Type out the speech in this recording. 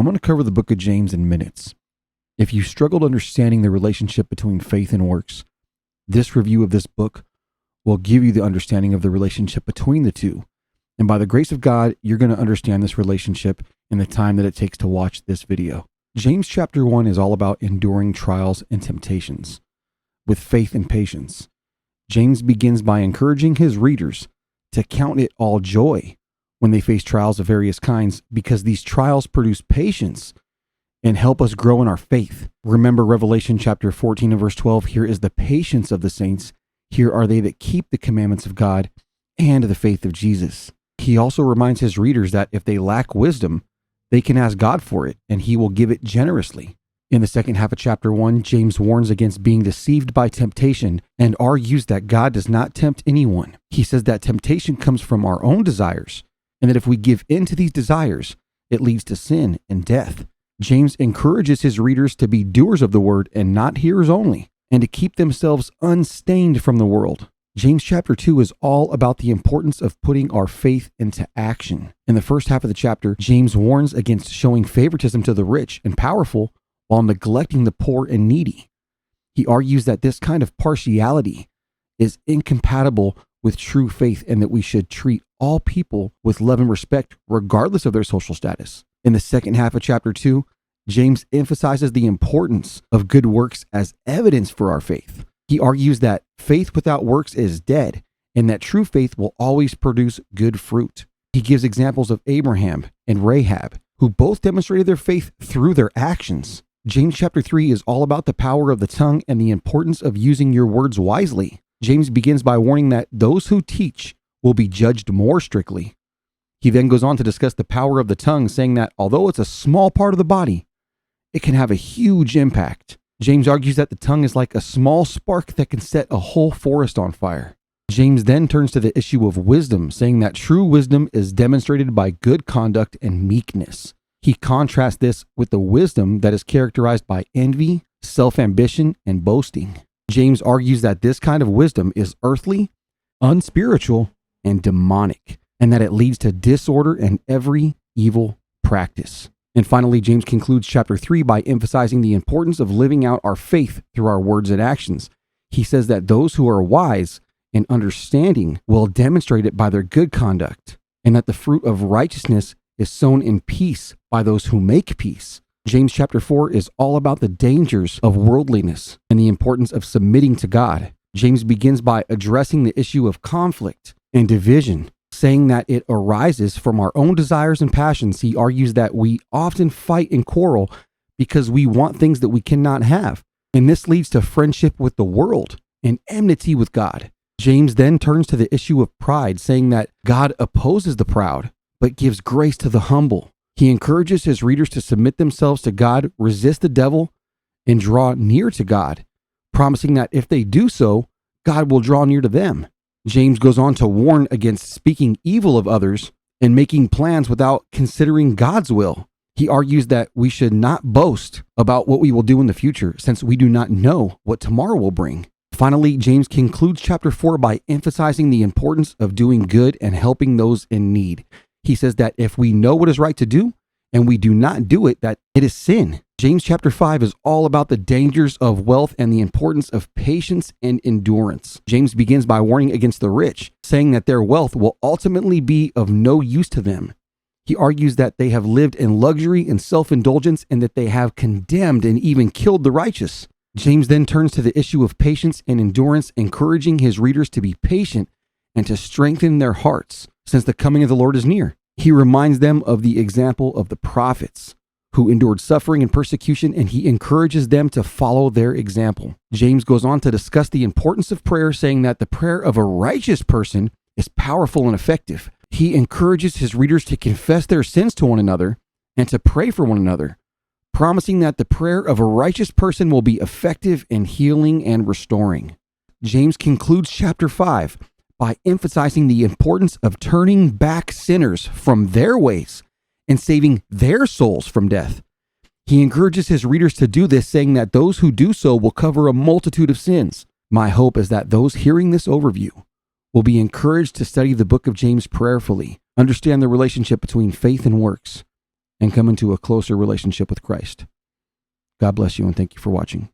I'm going to cover the book of James in minutes. If you struggled understanding the relationship between faith and works, this review of this book will give you the understanding of the relationship between the two. And by the grace of God, you're going to understand this relationship in the time that it takes to watch this video. James chapter 1 is all about enduring trials and temptations with faith and patience. James begins by encouraging his readers to count it all joy when they face trials of various kinds, because these trials produce patience and help us grow in our faith. Remember Revelation chapter 14 and verse 12, here is the patience of the saints. Here are they that keep the commandments of God and the faith of Jesus. He also reminds his readers that if they lack wisdom, they can ask God for it, and he will give it generously. In the second half of chapter 1, James warns against being deceived by temptation and argues that God does not tempt anyone. He says that temptation comes from our own desires, and that if we give in to these desires, it leads to sin and death. James encourages his readers to be doers of the word and not hearers only, and to keep themselves unstained from the world. James chapter 2 is all about the importance of putting our faith into action. In the first half of the chapter, James warns against showing favoritism to the rich and powerful while neglecting the poor and needy. He argues that this kind of partiality is incompatible with true faith, and that we should treat all people with love and respect regardless of their social status. In the second half of chapter 2, James emphasizes the importance of good works as evidence for our faith. He argues that faith without works is dead, and that true faith will always produce good fruit. He gives examples of Abraham and Rahab, who both demonstrated their faith through their actions. James chapter 3 is all about the power of the tongue and the importance of using your words wisely. James begins by warning that those who teach will be judged more strictly. He then goes on to discuss the power of the tongue, saying that although it's a small part of the body, it can have a huge impact. James argues that the tongue is like a small spark that can set a whole forest on fire. James then turns to the issue of wisdom, saying that true wisdom is demonstrated by good conduct and meekness. He contrasts this with the wisdom that is characterized by envy, self-ambition, and boasting. James argues that this kind of wisdom is earthly, unspiritual, and demonic, and that it leads to disorder and every evil practice. And finally, James concludes chapter 3 by emphasizing the importance of living out our faith through our words and actions. He says that those who are wise and understanding will demonstrate it by their good conduct, and that the fruit of righteousness is sown in peace by those who make peace. James chapter 4 is all about the dangers of worldliness and the importance of submitting to God. James begins by addressing the issue of conflict and division, saying that it arises from our own desires and passions. He argues that we often fight and quarrel because we want things that we cannot have, and this leads to friendship with the world and enmity with God. James then turns to the issue of pride, saying that God opposes the proud, but gives grace to the humble. He encourages his readers to submit themselves to God, resist the devil, and draw near to God, promising that if they do so, God will draw near to them. James goes on to warn against speaking evil of others and making plans without considering God's will. He argues that we should not boast about what we will do in the future, since we do not know what tomorrow will bring. Finally, James concludes chapter 4 by emphasizing the importance of doing good and helping those in need. He says that if we know what is right to do and we do not do it, that it is sin. James chapter 5 is all about the dangers of wealth and the importance of patience and endurance. James begins by warning against the rich, saying that their wealth will ultimately be of no use to them. He argues that they have lived in luxury and self-indulgence, and that they have condemned and even killed the righteous. James then turns to the issue of patience and endurance, encouraging his readers to be patient and to strengthen their hearts, since the coming of the Lord is near. He reminds them of the example of the prophets who endured suffering and persecution, and he encourages them to follow their example. James goes on to discuss the importance of prayer, saying that the prayer of a righteous person is powerful and effective. He encourages his readers to confess their sins to one another and to pray for one another, promising that the prayer of a righteous person will be effective in healing and restoring. James concludes chapter 5 by emphasizing the importance of turning back sinners from their ways and saving their souls from death. He encourages his readers to do this, saying that those who do so will cover a multitude of sins. My hope is that those hearing this overview will be encouraged to study the book of James prayerfully, understand the relationship between faith and works, and come into a closer relationship with Christ. God bless you, and thank you for watching.